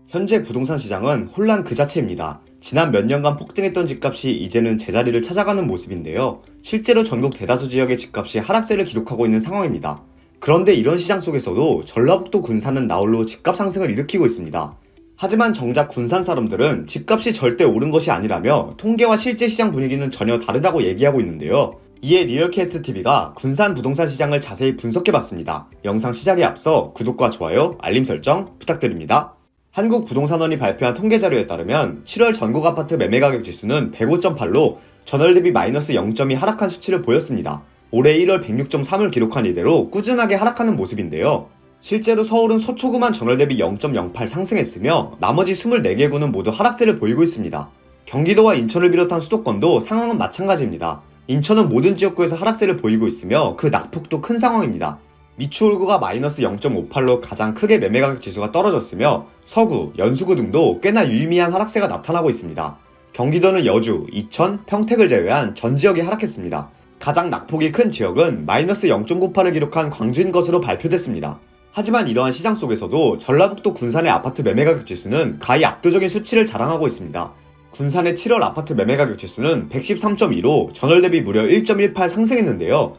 현재 부동산 시장은 혼란 그 자체입니다. 지난 몇 년간 폭등했던 집값이 이제는 제자리를 찾아가는 모습인데요. 실제로 전국 대다수 지역의 집값이 하락세를 기록하고 있는 상황입니다. 그런데 이런 시장 속에서도 전라북도 군산은 나홀로 집값 상승을 일으키고 있습니다. 하지만 정작 군산 사람들은 집값이 절대 오른 것이 아니라며 통계와 실제 시장 분위기는 전혀 다르다고 얘기하고 있는데요. 이에 리얼캐스트TV가 군산 부동산 시장을 자세히 분석해봤습니다. 영상 시작에 앞서 구독과 좋아요, 알림 설정 부탁드립니다. 한국부동산원이 발표한 통계자료에 따르면 7월 전국 아파트 매매가격 지수는 105.8로 전월 대비 마이너스 0.2 하락한 수치를 보였습니다. 올해 1월 106.3을 기록한 이래로 꾸준하게 하락하는 모습인데요. 실제로 서울은 서초구만 전월 대비 0.08 상승했으며 나머지 24개 구는 모두 하락세를 보이고 있습니다. 경기도와 인천을 비롯한 수도권도 상황은 마찬가지입니다. 인천은 모든 지역구에서 하락세를 보이고 있으며 그 낙폭도 큰 상황입니다. 미추홀구가 마이너스 0.58로 가장 크게 매매가격 지수가 떨어졌으며 서구, 연수구 등도 꽤나 유의미한 하락세가 나타나고 있습니다. 경기도는 여주, 이천, 평택을 제외한 전 지역이 하락했습니다. 가장 낙폭이 큰 지역은 마이너스 0.98을 기록한 광주인 것으로 발표됐습니다. 하지만 이러한 시장 속에서도 전라북도 군산의 아파트 매매가격 지수는 가히 압도적인 수치를 자랑하고 있습니다. 군산의 7월 아파트 매매가격 지수는 113.2로 전월 대비 무려 1.18 상승했는데요.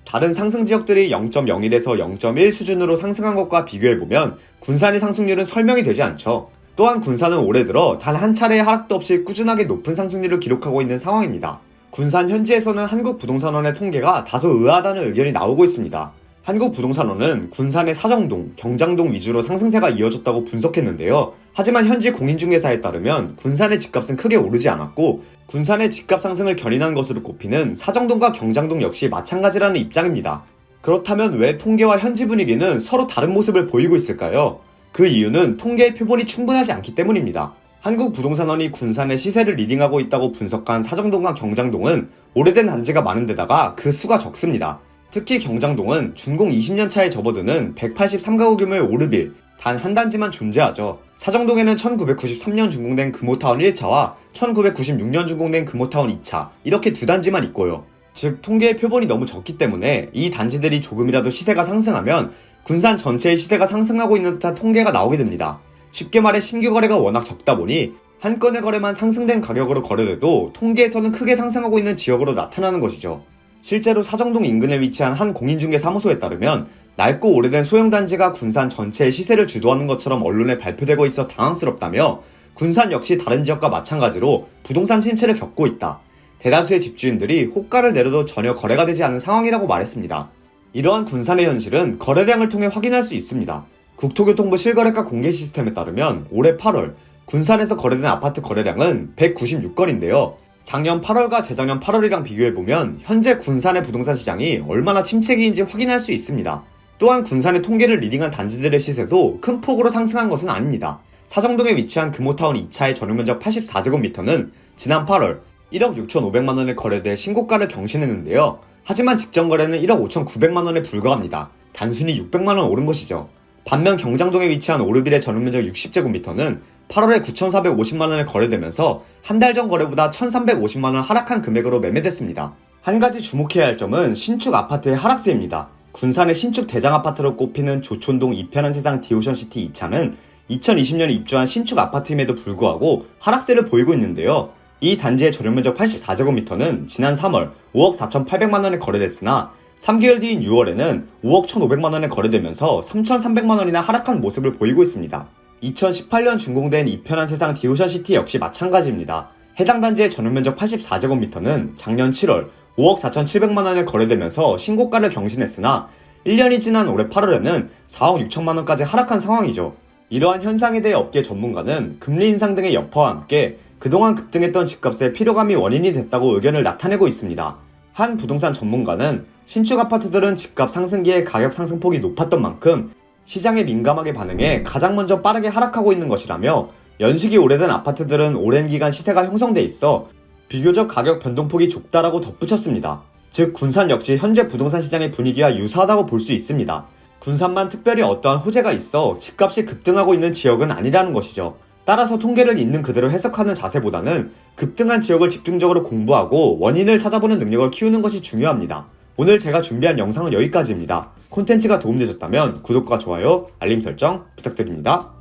다른 상승 지역들이 0.01에서 0.1 수준으로 상승한 것과 비교해보면 군산의 상승률은 설명이 되지 않죠. 또한 군산은 올해 들어 단 한 차례의 하락도 없이 꾸준하게 높은 상승률을 기록하고 있는 상황입니다. 군산 현지에서는 한국부동산원의 통계가 다소 의아하다는 의견이 나오고 있습니다. 한국부동산원은 군산의 사정동, 경장동 위주로 상승세가 이어졌다고 분석했는데요. 하지만 현지 공인중개사에 따르면 군산의 집값은 크게 오르지 않았고 군산의 집값 상승을 견인한 것으로 꼽히는 사정동과 경장동 역시 마찬가지라는 입장입니다. 그렇다면 왜 통계와 현지 분위기는 서로 다른 모습을 보이고 있을까요? 그 이유는 통계의 표본이 충분하지 않기 때문입니다. 한국부동산원이 군산의 시세를 리딩하고 있다고 분석한 사정동과 경장동은 오래된 단지가 많은 데다가 그 수가 적습니다. 특히 경장동은 준공 20년 차에 접어드는 183가구 규모의 오르빌, 단 한 단지만 존재하죠. 사정동에는 1993년 준공된 금호타운 1차와 1996년 준공된 금호타운 2차, 이렇게 두 단지만 있고요. 즉 통계의 표본이 너무 적기 때문에 이 단지들이 조금이라도 시세가 상승하면 군산 전체의 시세가 상승하고 있는 듯한 통계가 나오게 됩니다. 쉽게 말해 신규 거래가 워낙 적다 보니 한 건의 거래만 상승된 가격으로 거래돼도 통계에서는 크게 상승하고 있는 지역으로 나타나는 것이죠. 실제로 사정동 인근에 위치한 한 공인중개 사무소에 따르면 낡고 오래된 소형단지가 군산 전체의 시세를 주도하는 것처럼 언론에 발표되고 있어 당황스럽다며 군산 역시 다른 지역과 마찬가지로 부동산 침체를 겪고 있다. 대다수의 집주인들이 호가를 내려도 전혀 거래가 되지 않은 상황이라고 말했습니다. 이러한 군산의 현실은 거래량을 통해 확인할 수 있습니다. 국토교통부 실거래가 공개 시스템에 따르면 올해 8월 군산에서 거래된 아파트 거래량은 196건인데요. 작년 8월과 재작년 8월이랑 비교해보면 현재 군산의 부동산 시장이 얼마나 침체기인지 확인할 수 있습니다. 또한 군산의 통계를 리딩한 단지들의 시세도 큰 폭으로 상승한 것은 아닙니다. 사정동에 위치한 금호타운 2차의 전용면적 84제곱미터는 지난 8월 1억 6,500만원에 거래돼 신고가를 경신했는데요. 하지만 직전 거래는 1억 5,900만원에 불과합니다. 단순히 600만원 오른 것이죠. 반면 경장동에 위치한 오르빌의 전용면적 60제곱미터는 8월에 9,450만원에 거래되면서 한 달 전 거래보다 1,350만원 하락한 금액으로 매매됐습니다. 한 가지 주목해야 할 점은 신축 아파트의 하락세입니다. 군산의 신축 대장 아파트로 꼽히는 조촌동 이편한 세상 디오션시티 2차는 2020년에 입주한 신축 아파트임에도 불구하고 하락세를 보이고 있는데요. 이 단지의 전용면적 84제곱미터는 지난 3월 5억 4,800만원에 거래됐으나 3개월 뒤인 6월에는 5억 1,500만원에 거래되면서 3,300만원이나 하락한 모습을 보이고 있습니다. 2018년 준공된 이편한 세상 디오션시티 역시 마찬가지입니다. 해당 단지의 전용면적 84제곱미터는 작년 7월 5억 4,700만원에 거래되면서 신고가를 경신했으나 1년이 지난 올해 8월에는 4억 6천만원까지 하락한 상황이죠. 이러한 현상에 대해 업계 전문가는 금리 인상 등의 여파와 함께 그동안 급등했던 집값의 피로감이 원인이 됐다고 의견을 나타내고 있습니다. 한 부동산 전문가는 신축 아파트들은 집값 상승기에 가격 상승폭이 높았던 만큼 시장에 민감하게 반응해 가장 먼저 빠르게 하락하고 있는 것이라며 연식이 오래된 아파트들은 오랜 기간 시세가 형성돼 있어 비교적 가격 변동폭이 좁다라고 덧붙였습니다. 즉 군산 역시 현재 부동산 시장의 분위기와 유사하다고 볼 수 있습니다. 군산만 특별히 어떠한 호재가 있어 집값이 급등하고 있는 지역은 아니라는 것이죠. 따라서 통계를 있는 그대로 해석하는 자세보다는 급등한 지역을 집중적으로 공부하고 원인을 찾아보는 능력을 키우는 것이 중요합니다. 오늘 제가 준비한 영상은 여기까지입니다. 콘텐츠가 도움되셨다면 구독과 좋아요, 알림 설정 부탁드립니다.